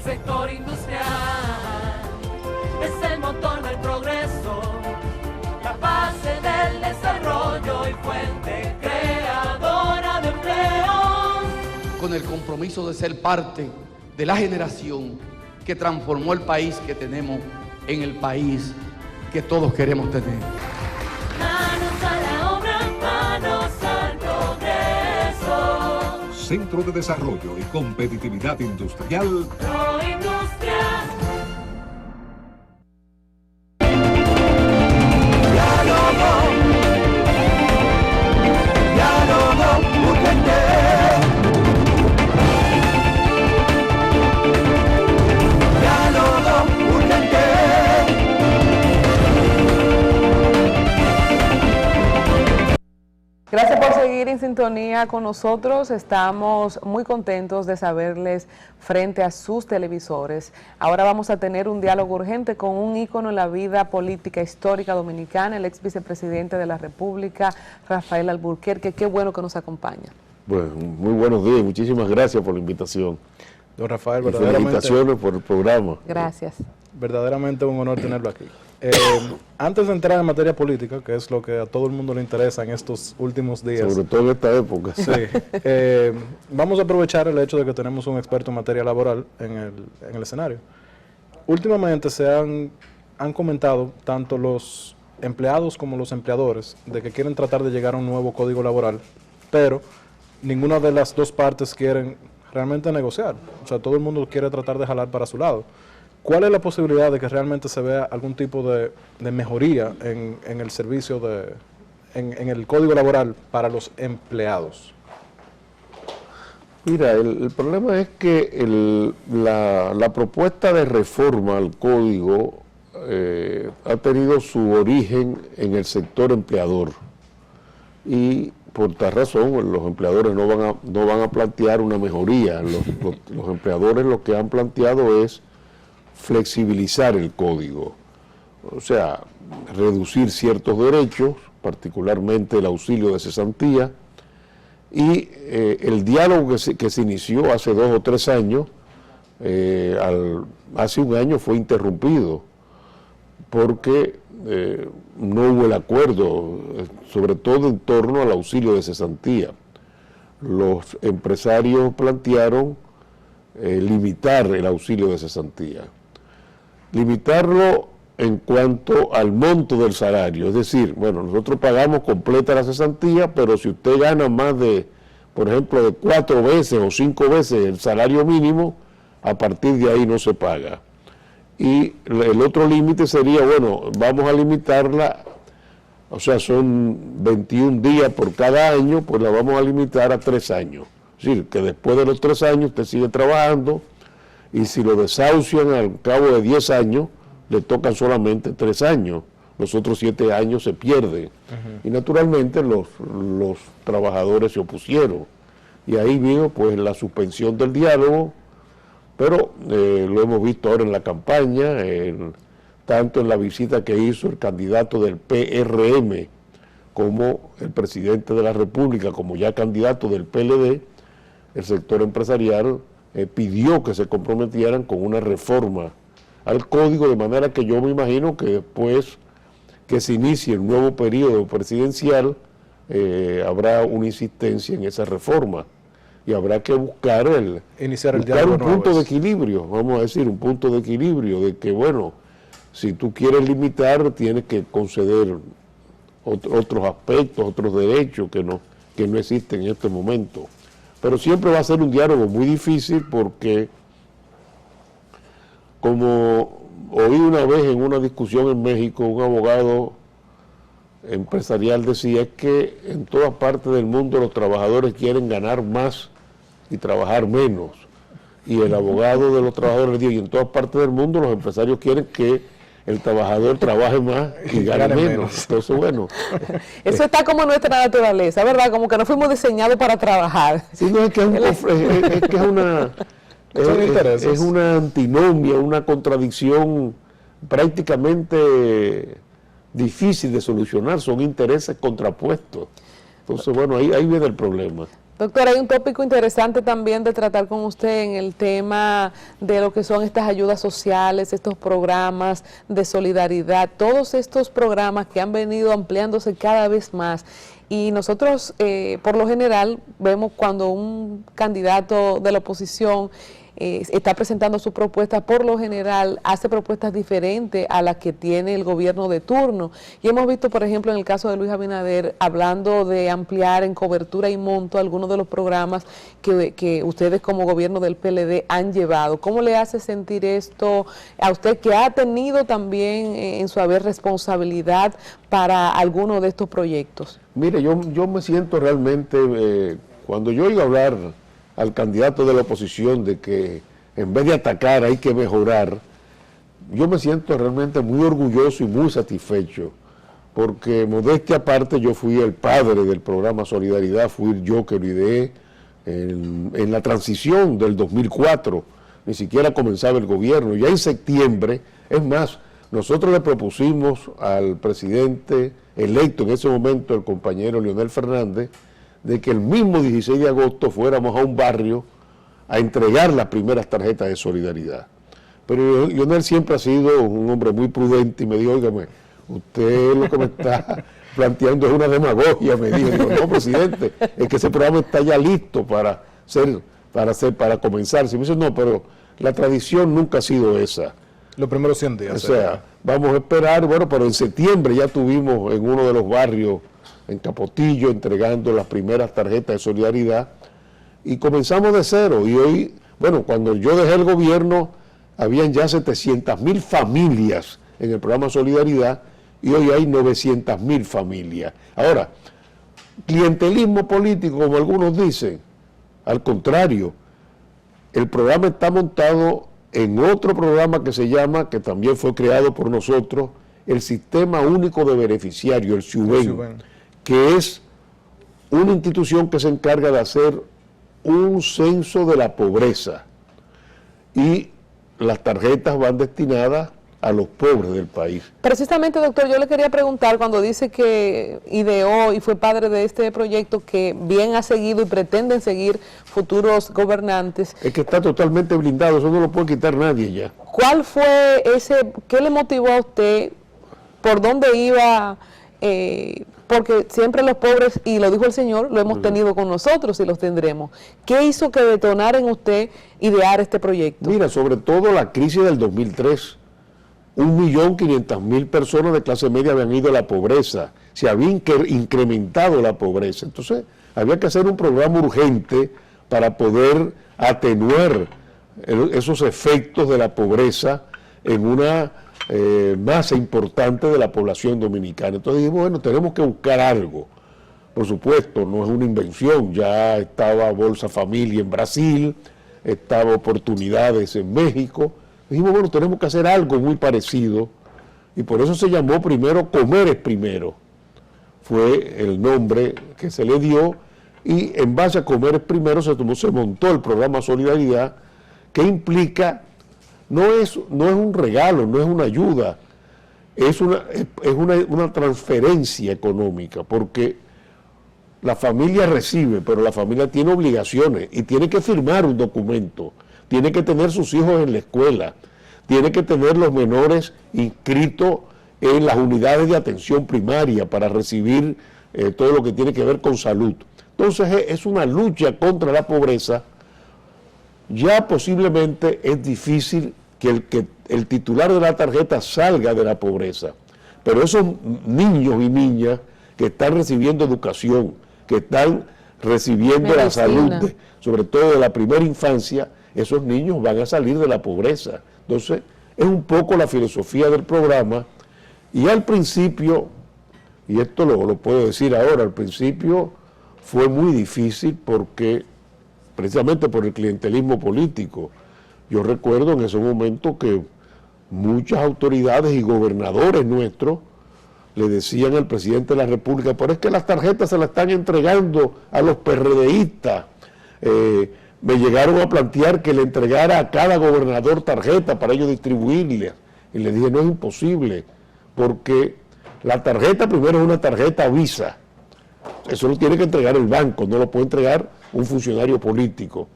sector industrial es el motor del progreso, la base del desarrollo y fuente creadora de empleo. Con el compromiso de ser parte de la generación que transformó el país que tenemos en el país que todos queremos tener. Manos a la obra, manos al progreso. Centro de Desarrollo y Competitividad Industrial. Proindustria. Gracias por seguir en sintonía con nosotros. Estamos muy contentos de saberles frente a sus televisores. Ahora vamos a tener un diálogo urgente con un ícono en la vida política histórica dominicana, el ex vicepresidente de la República, Rafael Alburquerque. Qué bueno que nos acompaña. Bueno, muy buenos días y muchísimas gracias por la invitación. Don Rafael, felicitaciones por el programa. Gracias. Verdaderamente un honor tenerlo aquí. Antes de entrar en materia política, que es lo que a todo el mundo le interesa en estos últimos días. Sobre todo en esta época. Sí. Vamos a aprovechar el hecho de que tenemos un experto en materia laboral en el escenario. Últimamente han comentado tanto los empleados como los empleadores de que quieren tratar de llegar a un nuevo código laboral, pero ninguna de las dos partes quieren realmente negociar. O sea, todo el mundo quiere tratar de jalar para su lado. ¿Cuál es la posibilidad de que realmente se vea algún tipo de mejoría en el servicio, en el código laboral para los empleados? Mira, el problema es que la propuesta de reforma al código ha tenido su origen en el sector empleador y por tal razón los empleadores no van a plantear una mejoría. Los empleadores lo que han planteado es flexibilizar el código, o sea, reducir ciertos derechos, particularmente el auxilio de cesantía, y el diálogo que se inició hace 2 o 3 años, hace un año fue interrumpido, porque no hubo el acuerdo, sobre todo en torno al auxilio de cesantía. Los empresarios plantearon limitar el auxilio de cesantía. Limitarlo en cuanto al monto del salario, es decir, bueno, nosotros pagamos completa la cesantía, pero si usted gana más de, por ejemplo, de 4 veces o 5 veces el salario mínimo, a partir de ahí no se paga. Y el otro límite sería, bueno, vamos a limitarla, o sea, son 21 días por cada año, pues la vamos a limitar a 3 años. Es decir, que después de los 3 años usted sigue trabajando, y si lo desahucian al cabo de 10 años, le tocan solamente 3 años, los otros 7 años se pierden. Y naturalmente los trabajadores se opusieron, y ahí vino pues la suspensión del diálogo, pero lo hemos visto ahora en la campaña, tanto en la visita que hizo el candidato del PRM, como el presidente de la República, como ya candidato del PLD, el sector empresarial pidió que se comprometieran con una reforma al código, de manera que yo me imagino que después que se inicie el nuevo periodo presidencial habrá una insistencia en esa reforma y habrá que buscar un punto de equilibrio, vamos a decir, un punto de equilibrio de que, bueno, si tú quieres limitar tienes que conceder otros aspectos, otros derechos que no existen en este momento. Pero siempre va a ser un diálogo muy difícil porque, como oí una vez en una discusión en México, un abogado empresarial decía que en todas partes del mundo los trabajadores quieren ganar más y trabajar menos. Y el abogado de los trabajadores dijo, y en todas partes del mundo los empresarios quieren que el trabajador trabaje más y gane menos. Entonces, bueno. Eso está como nuestra naturaleza, ¿verdad? Como que no fuimos diseñados para trabajar. Sí, no, es que es una antinomia, una contradicción prácticamente difícil de solucionar, son intereses contrapuestos. Entonces, bueno, ahí viene el problema. Doctor, hay un tópico interesante también de tratar con usted en el tema de lo que son estas ayudas sociales, estos programas de solidaridad, todos estos programas que han venido ampliándose cada vez más. Y nosotros, por lo general, vemos cuando un candidato de la oposición está presentando sus propuestas, por lo general hace propuestas diferentes a las que tiene el gobierno de turno. Y hemos visto, por ejemplo, en el caso de Luis Abinader, hablando de ampliar en cobertura y monto algunos de los programas que ustedes como gobierno del PLD han llevado. ¿Cómo le hace sentir esto a usted, que ha tenido también en su haber responsabilidad para alguno de estos proyectos? Mire, yo me siento realmente, cuando yo oigo hablar al candidato de la oposición de que en vez de atacar hay que mejorar, yo me siento realmente muy orgulloso y muy satisfecho, porque modestia aparte, yo fui el padre del programa Solidaridad, fui yo que lo ideé en la transición del 2004, ni siquiera comenzaba el gobierno, ya en septiembre, es más, nosotros le propusimos al presidente electo en ese momento, el compañero Leonel Fernández, de que el mismo 16 de agosto fuéramos a un barrio a entregar las primeras tarjetas de solidaridad. Pero Leonel siempre ha sido un hombre muy prudente y me dijo, óigame, usted lo que me está planteando es una demagogia, me dijo. Digo, no, presidente, es que ese programa está ya listo para comenzar. Y me dice, no, pero la tradición nunca ha sido esa. Los primeros 100 días. O sea, vamos a esperar, bueno, pero en septiembre ya tuvimos en uno de los barrios, en Capotillo, entregando las primeras tarjetas de solidaridad y comenzamos de cero. Y hoy, bueno, cuando yo dejé el gobierno, habían ya 700.000 familias en el programa Solidaridad y hoy hay 900.000 familias. Ahora, clientelismo político, como algunos dicen, al contrario, el programa está montado en otro programa que se llama, que también fue creado por nosotros, el Sistema Único de Beneficiarios, el SUBEN, que es una institución que se encarga de hacer un censo de la pobreza y las tarjetas van destinadas a los pobres del país. Precisamente, doctor, yo le quería preguntar, cuando dice que ideó y fue padre de este proyecto, que bien ha seguido y pretenden seguir futuros gobernantes. Es que está totalmente blindado, eso no lo puede quitar nadie ya. ¿Cuál fue qué le motivó a usted? ¿Por dónde iba? Porque siempre los pobres, y lo dijo el señor, lo hemos tenido con nosotros y los tendremos. ¿Qué hizo que detonara en usted idear este proyecto? Mira, sobre todo la crisis del 2003. 1.500.000 personas de clase media habían ido a la pobreza, se había incrementado la pobreza. Entonces, había que hacer un programa urgente para poder atenuar esos efectos de la pobreza en una masa importante de la población dominicana. Entonces dijimos, bueno, tenemos que buscar algo. Por supuesto, no es una invención, ya estaba Bolsa Familia en Brasil, estaba Oportunidades en México. Dijimos, bueno, tenemos que hacer algo muy parecido, y por eso se llamó primero Comer es Primero. Fue el nombre que se le dio, y en base a Comer es Primero se montó el programa Solidaridad, que implica, no es un regalo, no es una ayuda, es una transferencia económica, porque la familia recibe, pero la familia tiene obligaciones y tiene que firmar un documento, tiene que tener sus hijos en la escuela, tiene que tener los menores inscritos en las unidades de atención primaria para recibir todo lo que tiene que ver con salud. Entonces es una lucha contra la pobreza. Ya posiblemente es difícil que el titular de la tarjeta salga de la pobreza, pero esos niños y niñas que están recibiendo educación, que están recibiendo la salud, sobre todo de la primera infancia, esos niños van a salir de la pobreza. Entonces, es un poco la filosofía del programa, y al principio, y esto lo puedo decir ahora, al principio fue muy difícil porque, precisamente por el clientelismo político, yo recuerdo en ese momento que muchas autoridades y gobernadores nuestros le decían al presidente de la República, pero es que las tarjetas se las están entregando a los PRDistas. Me llegaron a plantear que le entregara a cada gobernador tarjeta para ellos distribuirle. Y le dije, no, es imposible, porque la tarjeta primero es una tarjeta Visa. Eso lo tiene que entregar el banco, no lo puede entregar un funcionario político.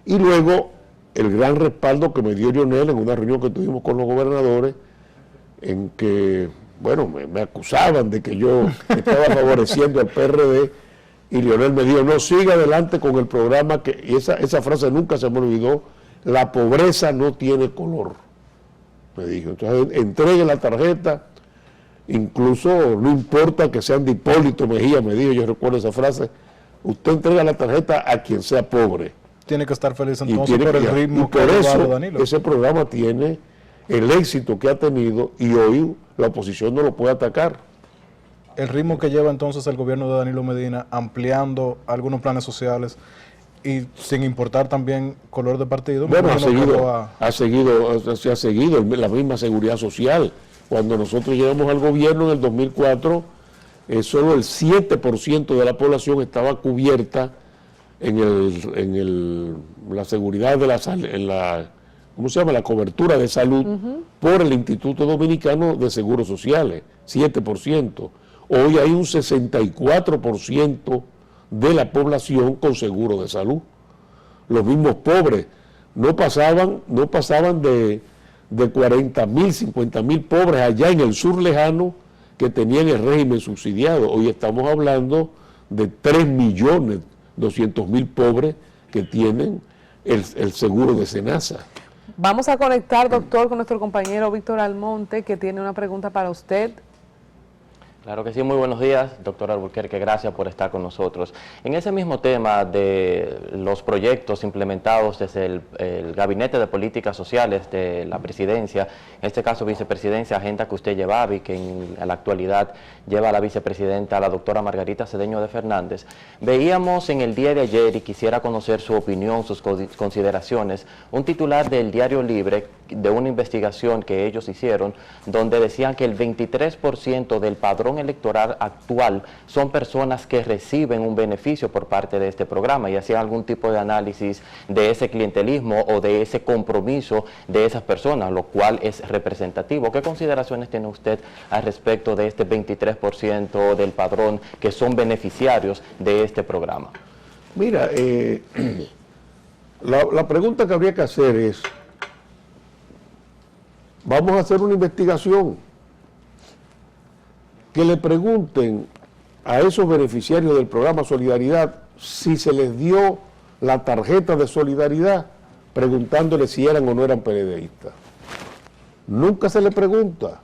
Y luego el gran respaldo que me dio Lionel en una reunión que tuvimos con los gobernadores, en que, bueno, me acusaban de que yo estaba favoreciendo al PRD, y Lionel me dijo, no, siga adelante con el programa, y esa frase nunca se me olvidó, la pobreza no tiene color, me dijo. Entonces entregue la tarjeta, incluso no importa que sean de Hipólito Mejía, me dijo, yo recuerdo esa frase, usted entrega la tarjeta a quien sea pobre. Tiene que estar feliz entonces por el ritmo que ha llevado Danilo. Ese programa tiene el éxito que ha tenido y hoy la oposición no lo puede atacar. El ritmo que lleva entonces el gobierno de Danilo Medina, ampliando algunos planes sociales y sin importar también color de partido. Bueno, ha seguido la misma seguridad social. Cuando nosotros llegamos al gobierno en el 2004, solo el 7% de la población estaba cubierta en la seguridad de ¿cómo se llama? La cobertura de salud por el Instituto Dominicano de Seguros Sociales, 7%. Hoy hay un 64% de la población con seguro de salud. Los mismos pobres no pasaban de 40.000, 50.000 pobres allá en el sur lejano que tenían el régimen subsidiado. Hoy estamos hablando de 3.200.000 pobres que tienen el seguro de SENASA. Vamos a conectar, doctor, con nuestro compañero Víctor Almonte, que tiene una pregunta para usted. Claro que sí, muy buenos días, doctor Alburquerque, gracias por estar con nosotros. En ese mismo tema de los proyectos implementados desde el Gabinete de Políticas Sociales de la Presidencia, en este caso Vicepresidencia, agenda que usted llevaba y que en la actualidad lleva a la vicepresidenta, la doctora Margarita Cedeño de Fernández, veíamos en el día de ayer, y quisiera conocer su opinión, sus consideraciones, un titular del Diario Libre de una investigación que ellos hicieron, donde decían que el 23% del padrón electoral actual son personas que reciben un beneficio por parte de este programa, y hacían algún tipo de análisis de ese clientelismo o de ese compromiso de esas personas, lo cual es representativo. ¿Qué consideraciones tiene usted al respecto de este 23% del padrón que son beneficiarios de este programa? Mira, la pregunta que habría que hacer es, vamos a hacer una investigación, que le pregunten a esos beneficiarios del programa Solidaridad si se les dio la tarjeta de solidaridad, preguntándoles si eran o no eran PLDistas. Nunca se le pregunta.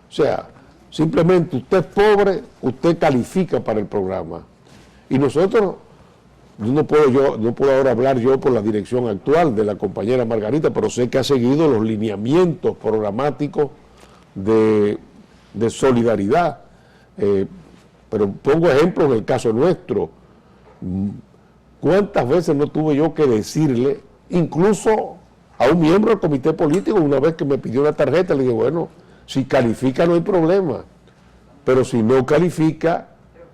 O sea, simplemente usted es pobre, usted califica para el programa. Y nosotros, no puedo ahora hablar yo por la dirección actual de la compañera Margarita, pero sé que ha seguido los lineamientos programáticos de solidaridad. Pero pongo ejemplo en el caso nuestro. ¿Cuántas veces no tuve yo que decirle, incluso a un miembro del comité político, una vez que me pidió una tarjeta, le dije, bueno, si califica no hay problema, pero si no califica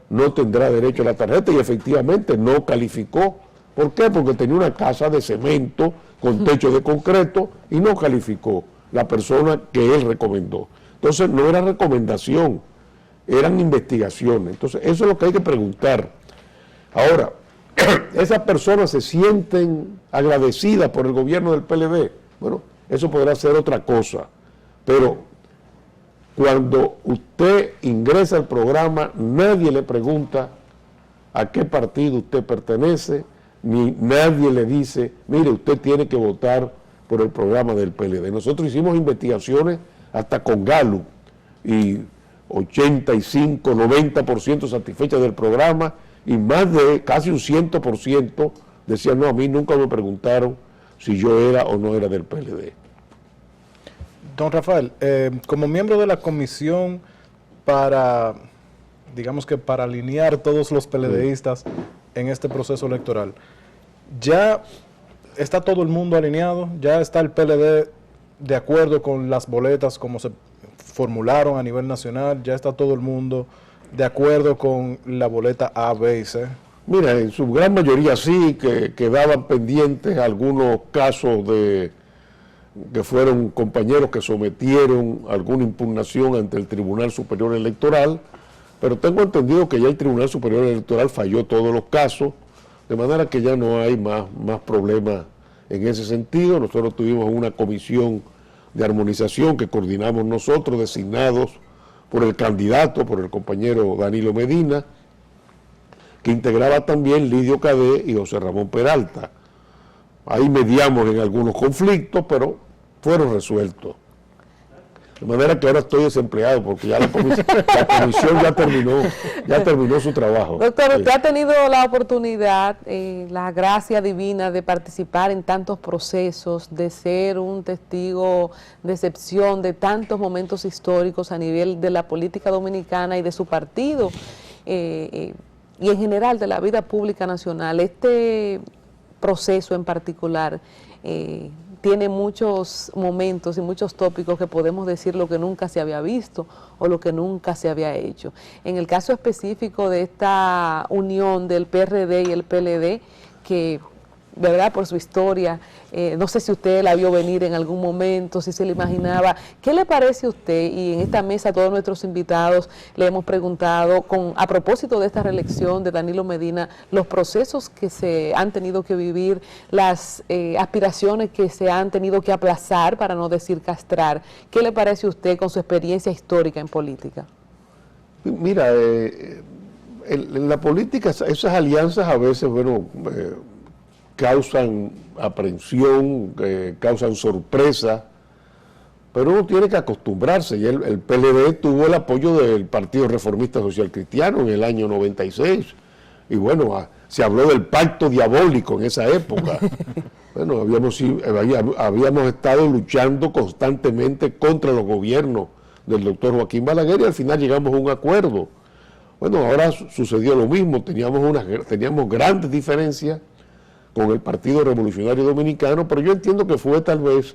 no tendrá derecho a la tarjeta? Y efectivamente no calificó. ¿Por qué? Porque tenía una casa de cemento con techo de concreto y no calificó la persona que él recomendó. Entonces no era recomendación, eran investigaciones. Entonces eso es lo que hay que preguntar. Ahora, esas personas se sienten agradecidas por el gobierno del PLD. Bueno, eso podrá ser otra cosa, pero cuando usted ingresa al programa, nadie le pregunta a qué partido usted pertenece, ni nadie le dice, mire, usted tiene que votar por el programa del PLD. Nosotros hicimos investigaciones hasta con Gallup, y 85, 90% satisfechas del programa, y más de casi un 100% decían, no, a mí nunca me preguntaron si yo era o no era del PLD. Don Rafael, como miembro de la comisión para, digamos que para alinear todos los PLDistas en este proceso electoral, ¿ya está todo el mundo alineado? ¿Ya está el PLD de acuerdo con las boletas como se formularon a nivel nacional? ¿Ya está todo el mundo de acuerdo con la boleta A, B y C? Mira, en su gran mayoría sí, que quedaban pendientes algunos casos que fueron compañeros que sometieron alguna impugnación ante el Tribunal Superior Electoral, pero tengo entendido que ya el Tribunal Superior Electoral falló todos los casos, de manera que ya no hay más problemas en ese sentido. Nosotros tuvimos una comisión de armonización que coordinamos nosotros, designados por el candidato, por el compañero Danilo Medina, que integraba también Lidio Cadé y José Ramón Peralta. Ahí mediamos en algunos conflictos, pero fueron resueltos. De manera que ahora estoy desempleado porque ya la comisión ya terminó su trabajo. Doctor, usted ha tenido la oportunidad, la gracia divina de participar en tantos procesos, de ser un testigo de excepción de tantos momentos históricos a nivel de la política dominicana y de su partido, y en general de la vida pública nacional. Este proceso en particular tiene muchos momentos y muchos tópicos que podemos decir lo que nunca se había visto o lo que nunca se había hecho. En el caso específico de esta unión del PRD y el PLD, que, ¿verdad?, por su historia, no sé si usted la vio venir en algún momento, si se la imaginaba. ¿Qué le parece a usted? Y en esta mesa a todos nuestros invitados le hemos preguntado, a propósito de esta reelección de Danilo Medina, los procesos que se han tenido que vivir, las aspiraciones que se han tenido que aplazar, para no decir castrar. ¿Qué le parece a usted con su experiencia histórica en política? Mira, en la política esas alianzas a veces, bueno, causan aprensión, causan sorpresa, pero uno tiene que acostumbrarse. Y el PLD tuvo el apoyo del Partido Reformista Social Cristiano en el año 96, y bueno, se habló del pacto diabólico en esa época. Bueno, habíamos estado luchando constantemente contra los gobiernos del doctor Joaquín Balaguer y al final llegamos a un acuerdo. Bueno, ahora sucedió lo mismo, teníamos grandes diferencias con el Partido Revolucionario Dominicano, pero yo entiendo que fue tal vez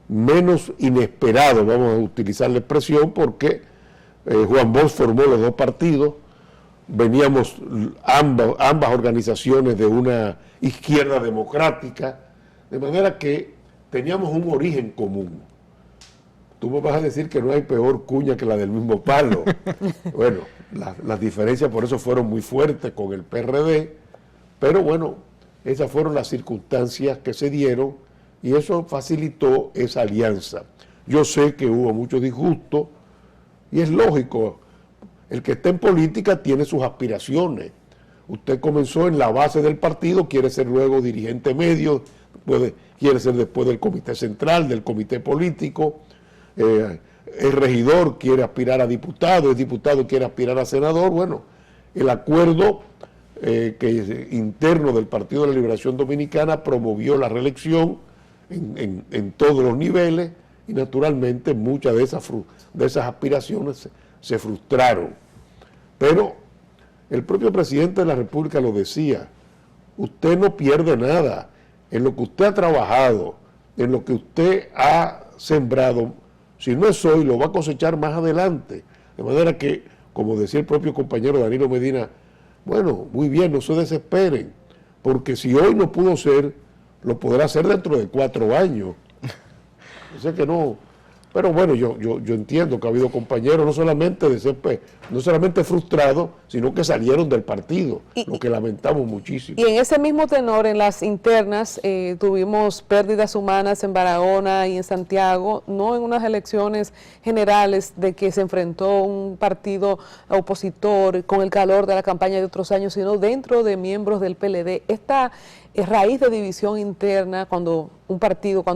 menos inesperado, vamos a utilizar la expresión, porque Juan Bosch formó los dos partidos, veníamos ambas organizaciones de una izquierda democrática, de manera que teníamos un origen común. Tú me vas a decir que no hay peor cuña que la del mismo palo. Bueno, las diferencias por eso fueron muy fuertes con el PRD, pero bueno, esas fueron las circunstancias que se dieron y eso facilitó esa alianza. Yo sé que hubo mucho disgusto y es lógico, el que está en política tiene sus aspiraciones. Usted comenzó en la base del partido, quiere ser luego dirigente medio, quiere ser después del comité central, del comité político, el regidor quiere aspirar a diputado, el diputado quiere aspirar a senador. Bueno, el acuerdo interno del Partido de la Liberación Dominicana promovió la reelección en todos los niveles y naturalmente muchas de esas aspiraciones se frustraron. Pero el propio presidente de la República lo decía, usted no pierde nada en lo que usted ha trabajado, en lo que usted ha sembrado. Si no es hoy, lo va a cosechar más adelante. De manera que, como decía el propio compañero Danilo Medina, bueno, muy bien, no se desesperen, porque si hoy no pudo ser, lo podrá hacer dentro de 4 años. O sea que no, pero bueno, yo entiendo que ha habido compañeros no solamente frustrados, sino que salieron del partido, lo que lamentamos muchísimo. Y en ese mismo tenor, en las internas, tuvimos pérdidas humanas en Barahona y en Santiago, no en unas elecciones generales de que se enfrentó un partido opositor con el calor de la campaña de otros años, sino dentro de miembros del PLD. Esta raíz de división interna, cuando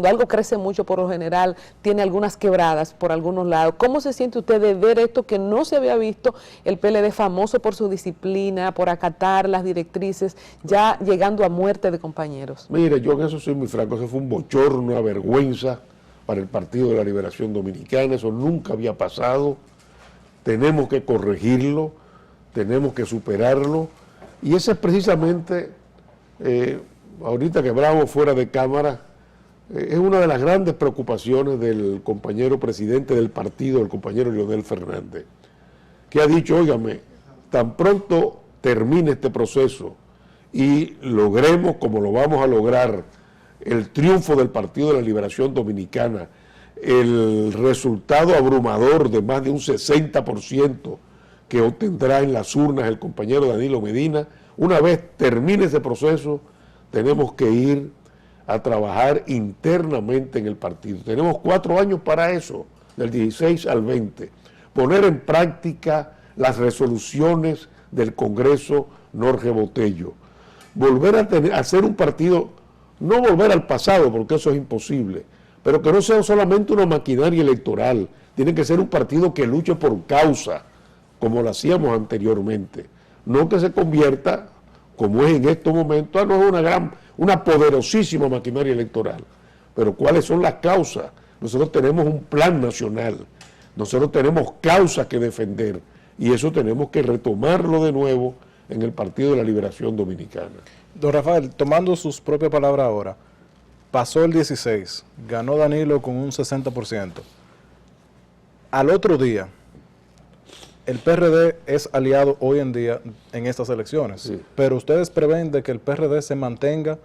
algo crece mucho por lo general, tiene algunas quebradas por algunos lados. ¿Cómo se siente usted de ver esto que no se había visto? El PLD famoso por su disciplina, por acatar las directrices, ya llegando a muerte de compañeros. Mire, yo en eso soy muy franco, eso fue un bochorno, una vergüenza para el Partido de la Liberación Dominicana, eso nunca había pasado, tenemos que corregirlo, tenemos que superarlo, y ese es precisamente, ahorita que hablamos fuera de cámara, es una de las grandes preocupaciones del compañero presidente del partido, el compañero Leonel Fernández, que ha dicho, óigame, tan pronto termine este proceso y logremos, como lo vamos a lograr, el triunfo del Partido de la Liberación Dominicana el resultado abrumador de más de un 60% que obtendrá en las urnas el compañero Danilo Medina, una vez termine ese proceso, tenemos que ir a trabajar internamente en el partido. Tenemos 4 años para eso, del 16 al 20. Poner en práctica las resoluciones del Congreso Jorge Botello. Volver a hacer un partido, no volver al pasado, porque eso es imposible, pero que no sea solamente una maquinaria electoral. Tiene que ser un partido que luche por causa, como lo hacíamos anteriormente. No que se convierta, como es en estos momentos, no es una poderosísima maquinaria electoral. Pero ¿cuáles son las causas? Nosotros tenemos un plan nacional, nosotros tenemos causas que defender, y eso tenemos que retomarlo de nuevo en el Partido de la Liberación Dominicana. Don Rafael, tomando sus propias palabras ahora, pasó el 16, ganó Danilo con un 60%. Al otro día, el PRD es aliado hoy en día en estas elecciones, Sí. pero ustedes prevén de que el PRD se mantenga,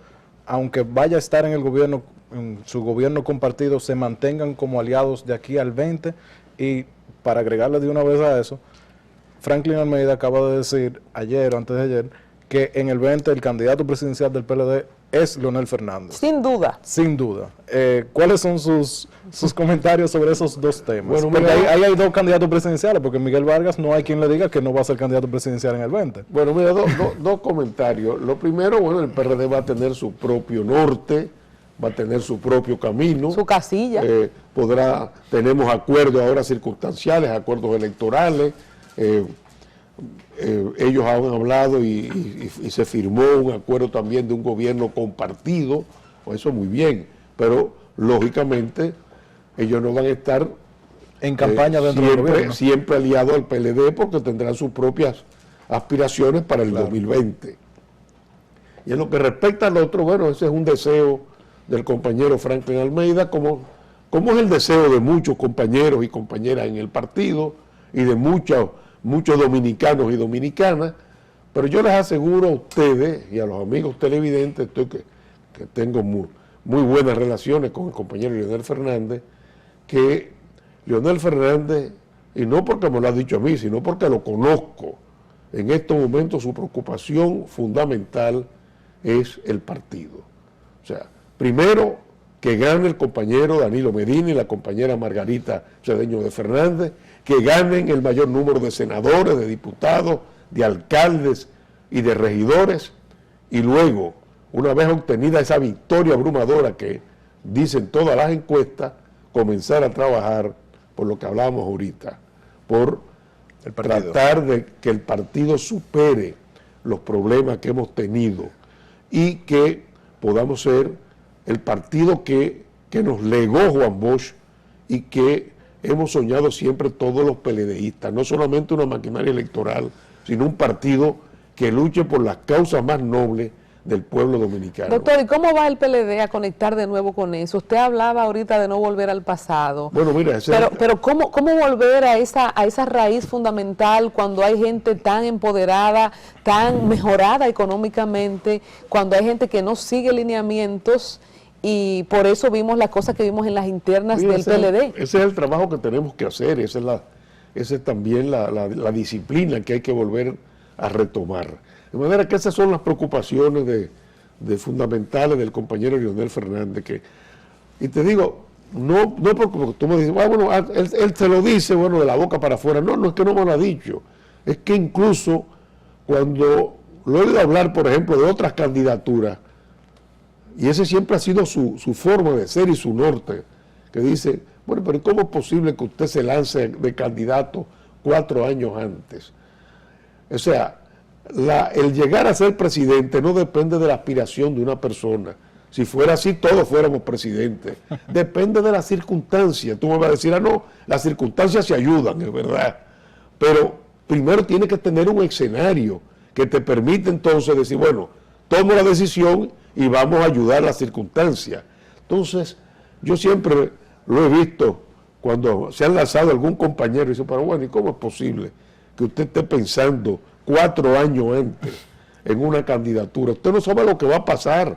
aunque vaya a estar en el gobierno, en su gobierno compartido, se mantengan como aliados de aquí al 20, y para agregarle de una vez a eso, Franklin Almeida acaba de decir ayer o antes de ayer que en el 20 el candidato presidencial del PLD es Leonel Fernández. Sin duda. Sin duda. ¿Cuáles son sus comentarios sobre esos dos temas? Bueno, porque mira, ahí hay dos candidatos presidenciales, porque Miguel Vargas no hay quien le diga que no va a ser candidato presidencial en el 20. Bueno, mira, dos comentarios. Lo primero, bueno, el PRD va a tener su propio norte, va a tener su propio camino. Su casilla. Tenemos acuerdos ahora circunstanciales, acuerdos electorales. Ellos han hablado y se firmó un acuerdo también de un gobierno compartido, pues eso muy bien, pero lógicamente ellos no van a estar En campaña dentro del gobierno. siempre aliados al PLD, porque tendrán sus propias aspiraciones para el 2020. Y en lo que respecta al otro, bueno, ese es un deseo del compañero Franklin Almeida, como es el deseo de muchos compañeros y compañeras en el partido y de muchos dominicanos y dominicanas, pero yo les aseguro a ustedes y a los amigos televidentes, que tengo muy buenas relaciones con el compañero Leonel Fernández, que Leonel Fernández, y no porque me lo ha dicho a mí, sino porque lo conozco, en estos momentos su preocupación fundamental es el partido. O sea, primero que gane el compañero Danilo Medina y la compañera Margarita Cedeño de Fernández, que ganen el mayor número de senadores, de diputados, de alcaldes y de regidores, y luego, una vez obtenida esa victoria abrumadora que dicen todas las encuestas, comenzar a trabajar por lo que hablábamos ahorita, por tratar de que el partido supere los problemas que hemos tenido y que podamos ser el partido que nos legó Juan Bosch y que hemos soñado siempre todos los PLDistas, no solamente una maquinaria electoral, sino un partido que luche por las causas más nobles del pueblo dominicano. Doctor, ¿y cómo va el PLD a conectar de nuevo con eso? Usted hablaba ahorita de no volver al pasado. Bueno, mira, pero ¿cómo volver a esa raíz fundamental cuando hay gente tan empoderada, tan mejorada económicamente, cuando hay gente que no sigue lineamientos? Y por eso vimos las cosas que vimos en las internas del PLD. Ese es el trabajo que tenemos que hacer, esa es también la disciplina que hay que volver a retomar. De manera que esas son las preocupaciones de fundamentales del compañero Leonel Fernández. Y te digo, no porque tú me dices, él se lo dice, de la boca para afuera. No es que no me lo ha dicho. Es que incluso cuando lo he oído hablar, por ejemplo, de otras candidaturas, y ese siempre ha sido su forma de ser y su norte, que dice, pero ¿cómo es posible que usted se lance de candidato 4 años antes? O sea, el llegar a ser presidente no depende de la aspiración de una persona. Si fuera así, todos fuéramos presidentes. Depende de las circunstancias. Tú me vas a decir, no, las circunstancias se ayudan, es verdad. Pero primero tiene que tener un escenario que te permite entonces decir, tomo la decisión y vamos a ayudar a las circunstancias. Entonces, yo siempre lo he visto cuando se ha lanzado algún compañero y dice, ¿y cómo es posible que usted esté pensando 4 años antes en una candidatura? Usted no sabe lo que va a pasar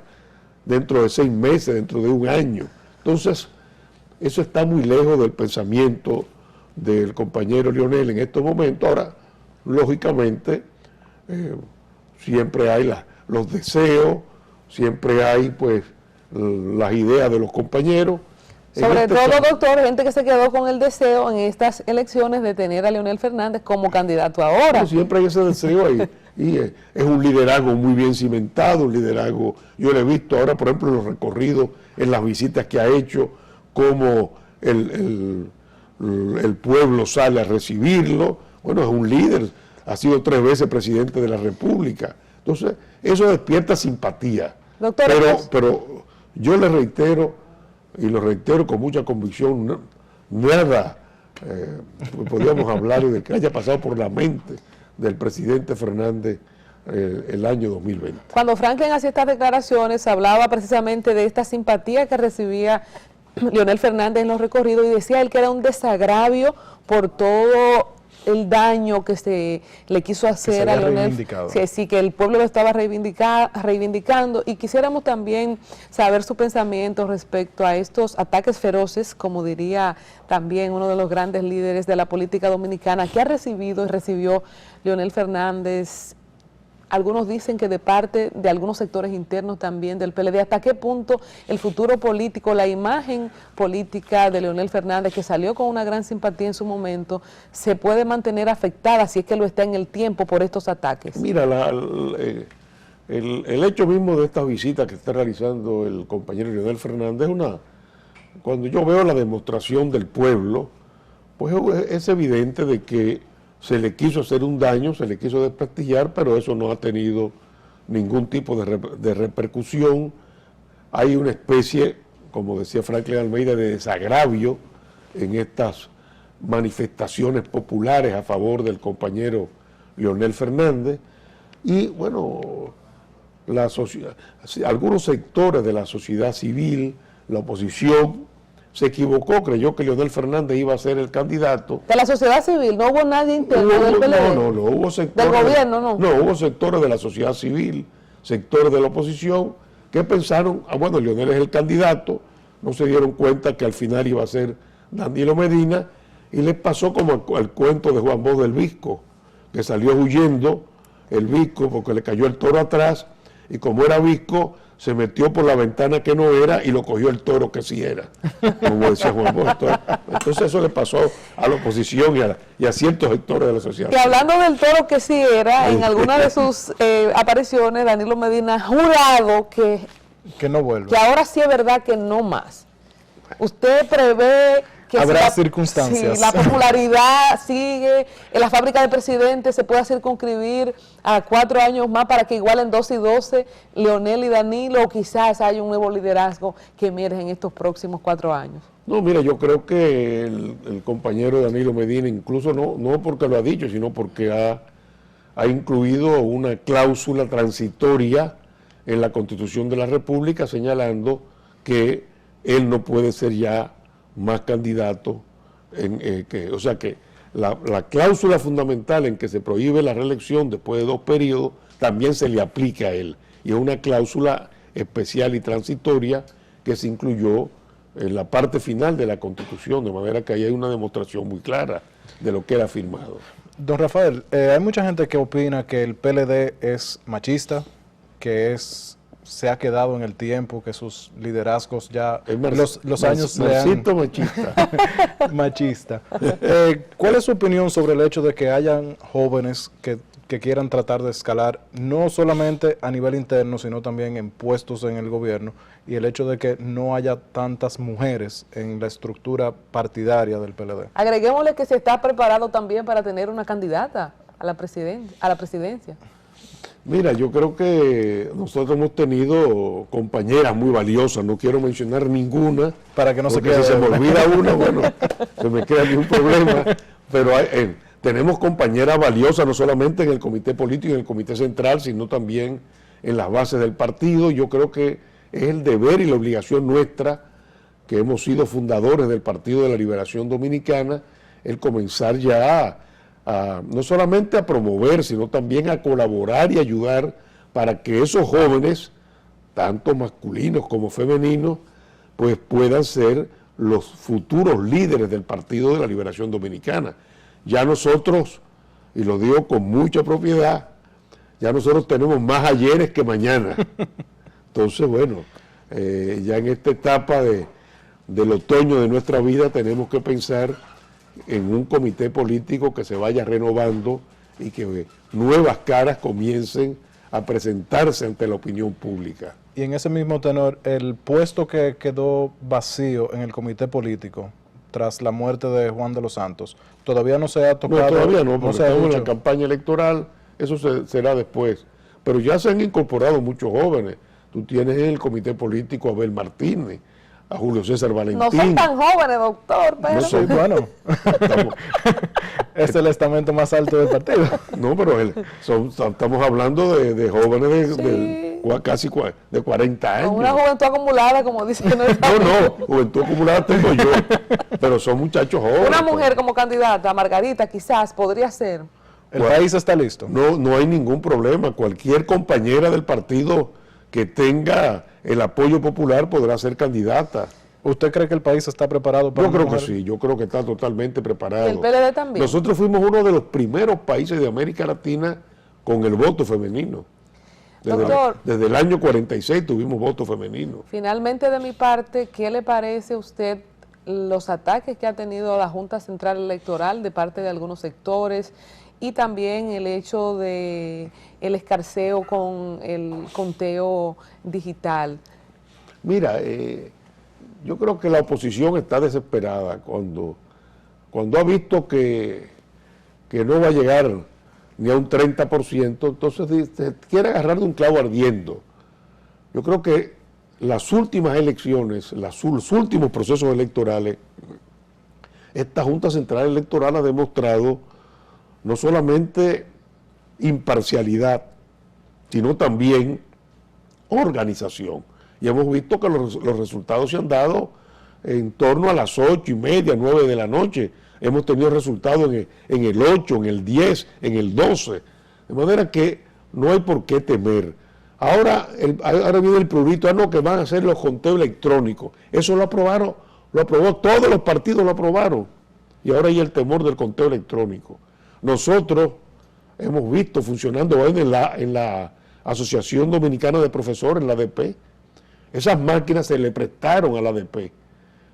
dentro de 6 meses, dentro de 1 año. Entonces, eso está muy lejos del pensamiento del compañero Leonel en estos momentos. Ahora, lógicamente, siempre hay los deseos, siempre hay pues las ideas de los compañeros. Sobre todo, doctor, gente que se quedó con el deseo en estas elecciones de tener a Leonel Fernández como candidato ahora. Bueno, siempre hay ese deseo ahí. Y es un liderazgo muy bien cimentado, un liderazgo, yo lo he visto ahora, por ejemplo, en los recorridos, en las visitas que ha hecho, cómo el pueblo sale a recibirlo. Bueno, es un líder, ha sido 3 veces presidente de la República. Entonces, eso despierta simpatía. Doctor, pero yo le reitero, y lo reitero con mucha convicción, nada podríamos hablar de que haya pasado por la mente del presidente Fernández el año 2020. Cuando Franklin hacía estas declaraciones, hablaba precisamente de esta simpatía que recibía Leonel Fernández en los recorridos y decía él que era un desagravio por todo el daño que se le quiso hacer a Leonel. Sí, que el pueblo lo estaba reivindicando, y quisiéramos también saber su pensamiento respecto a estos ataques feroces, como diría también uno de los grandes líderes de la política dominicana, que ha recibido y recibió Leonel Fernández. Algunos dicen que de parte de algunos sectores internos también del PLD. ¿Hasta qué punto el futuro político, la imagen política de Leonel Fernández, que salió con una gran simpatía en su momento, se puede mantener afectada, si es que lo está en el tiempo, por estos ataques? Mira, el hecho mismo de esta visita que está realizando el compañero Leonel Fernández, cuando yo veo la demostración del pueblo, pues es evidente de que se le quiso hacer un daño, se le quiso desprestigiar, pero eso no ha tenido ningún tipo de repercusión. Hay una especie, como decía Franklin Almeida, de desagravio en estas manifestaciones populares a favor del compañero Leonel Fernández. Y bueno, algunos sectores de la sociedad civil, la oposición, se equivocó, creyó que Leonel Fernández iba a ser el candidato. ¿De la sociedad civil? ¿No hubo nadie interno del PLD? No, hubo sectores. ¿Del gobierno, no? No, hubo sectores de la sociedad civil, sectores de la oposición, que pensaron, bueno, Leonel es el candidato, no se dieron cuenta que al final iba a ser Danilo Medina, y les pasó como al cuento de Juan Bosch del Visco, que salió huyendo el Visco porque le cayó el toro atrás, y como era Visco, se metió por la ventana que no era y lo cogió el toro que sí era, como decía Juan Bosch. Entonces eso le pasó a la oposición y a ciertos sectores de la sociedad. Y hablando del toro que sí era, en alguna de sus apariciones, Danilo Medina ha jurado que no vuelve. Que ahora sí es verdad que no más. ¿Usted prevé que habrá circunstancias? Si la popularidad sigue, en la fábrica de presidentes se pueda circunscribir a 4 años más para que igualen 12 y 12 Leonel y Danilo, o quizás haya un nuevo liderazgo que emerge en estos próximos 4 años? No, mira, yo creo que el compañero Danilo Medina, incluso no porque lo ha dicho, sino porque ha incluido una cláusula transitoria en la Constitución de la República señalando que él no puede ser ya más candidato, o sea que la cláusula fundamental en que se prohíbe la reelección después de 2 periodos también se le aplica a él, y es una cláusula especial y transitoria que se incluyó en la parte final de la Constitución, de manera que ahí hay una demostración muy clara de lo que era firmado. Don Rafael, hay mucha gente que opina que el PLD es machista, que se ha quedado en el tiempo, que sus liderazgos ya los años machista. Machista. ¿Cuál es su opinión sobre el hecho de que hayan jóvenes que quieran tratar de escalar, no solamente a nivel interno, sino también en puestos en el gobierno, y el hecho de que no haya tantas mujeres en la estructura partidaria del PLD? Agreguémosle que se está preparado también para tener una candidata a la presidencia. Mira, yo creo que nosotros hemos tenido compañeras muy valiosas, no quiero mencionar ninguna, para que no se quede. Si se me olvida una, bueno, se me queda ningún problema, pero tenemos compañeras valiosas no solamente en el comité político y en el comité central, sino también en las bases del partido. Yo creo que es el deber y la obligación nuestra, que hemos sido fundadores del Partido de la Liberación Dominicana, el comenzar ya no solamente a promover, sino también a colaborar y ayudar para que esos jóvenes, tanto masculinos como femeninos, pues puedan ser los futuros líderes del Partido de la Liberación Dominicana. Ya nosotros, y lo digo con mucha propiedad, ya nosotros tenemos más ayeres que mañana. Entonces, bueno, ya en esta etapa del otoño de nuestra vida tenemos que pensar en un comité político que se vaya renovando y que nuevas caras comiencen a presentarse ante la opinión pública. Y en ese mismo tenor, el puesto que quedó vacío en el comité político tras la muerte de Juan de los Santos, todavía no se ha tocado. No, todavía no, porque se ha estamos en dicho. la campaña electoral, eso será después. Pero ya se han incorporado muchos jóvenes. Tú tienes en el comité político a Abel Martínez, a Julio César Valentín. No son tan jóvenes, doctor, pero... No Sí, son- bueno, estamos- es el estamento más alto del partido. no, pero estamos hablando de jóvenes casi de 40 años. Con una juventud acumulada, como dice nuestra No, juventud acumulada tengo yo, pero son muchachos jóvenes. Una mujer como candidata, Margarita, quizás podría ser. El país está listo. No hay ningún problema. Cualquier compañera del partido que tenga el apoyo popular podrá ser candidata. ¿Usted cree que el país está preparado para Yo creo una que mujer? sí, yo creo que está totalmente preparado. ¿Y el PLD también? Nosotros fuimos uno de los primeros países de América Latina con el voto femenino. Doctor. Desde el año 46 tuvimos voto femenino. Finalmente, de mi parte, ¿qué le parece a usted los ataques que ha tenido la Junta Central Electoral de parte de algunos sectores y también el hecho de el escarceo con el conteo digital? Mira, yo creo que la oposición está desesperada cuando ha visto que no va a llegar ni a un 30%, entonces se quiere agarrar de un clavo ardiendo. Yo creo que las últimas elecciones, los últimos procesos electorales, esta Junta Central Electoral ha demostrado no solamente imparcialidad, sino también organización. Y hemos visto que los resultados se han dado en torno a las 8:30, 9 de la noche. Hemos tenido resultados en el 8, en el 10, en el 12. De manera que no hay por qué temer. Ahora viene el prurito, no, que van a hacer los conteos electrónicos. Eso lo aprobó, todos los partidos lo aprobaron. Y ahora hay el temor del conteo electrónico. Nosotros hemos visto funcionando en la Asociación Dominicana de Profesores, la ADP. Esas máquinas se le prestaron a la ADP.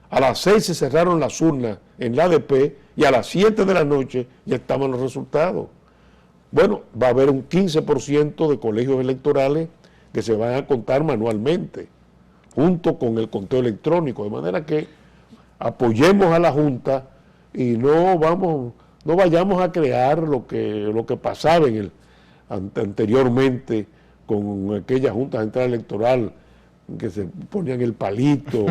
A las 6 se cerraron las urnas en la ADP y a las 7 de la noche ya estaban los resultados. Bueno, va a haber un 15% de colegios electorales que se van a contar manualmente, junto con el conteo electrónico, de manera que apoyemos a la Junta y no vayamos a crear lo que pasaba anteriormente con aquella Junta Central Electoral, que se ponían el palito,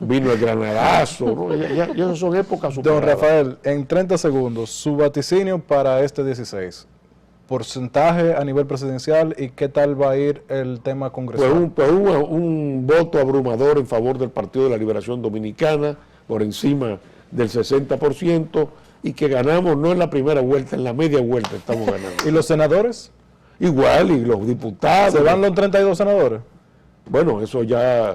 vino el granadazo, ¿no? Ya esas son épocas superadas. Don Rafael, en 30 segundos, su vaticinio para este 16. Porcentaje a nivel presidencial y qué tal va a ir el tema congresual. Pues un voto abrumador en favor del Partido de la Liberación Dominicana, por encima del 60%, y que ganamos no en la primera vuelta, en la media vuelta estamos ganando. ¿Y los senadores? Igual, y los diputados. ¿Se van los 32 senadores? Bueno, eso ya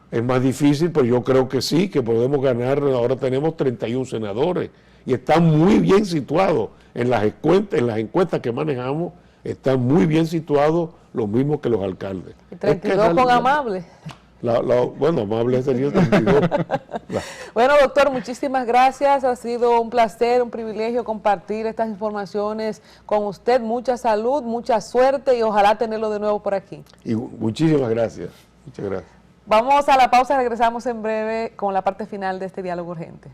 es más difícil, pero yo creo que sí, que podemos ganar. Ahora tenemos 31 senadores y están muy bien situados en las encuestas que manejamos, están muy bien situados los mismos que los alcaldes. Y 32 con Amable. Bueno, Amable sería el 32. Bueno, doctor, muchísimas gracias. Ha sido un placer, un privilegio compartir estas informaciones con usted. Mucha salud, mucha suerte y ojalá tenerlo de nuevo por aquí. Y muchísimas gracias. Muchas gracias. Vamos a la pausa, regresamos en breve con la parte final de este diálogo urgente.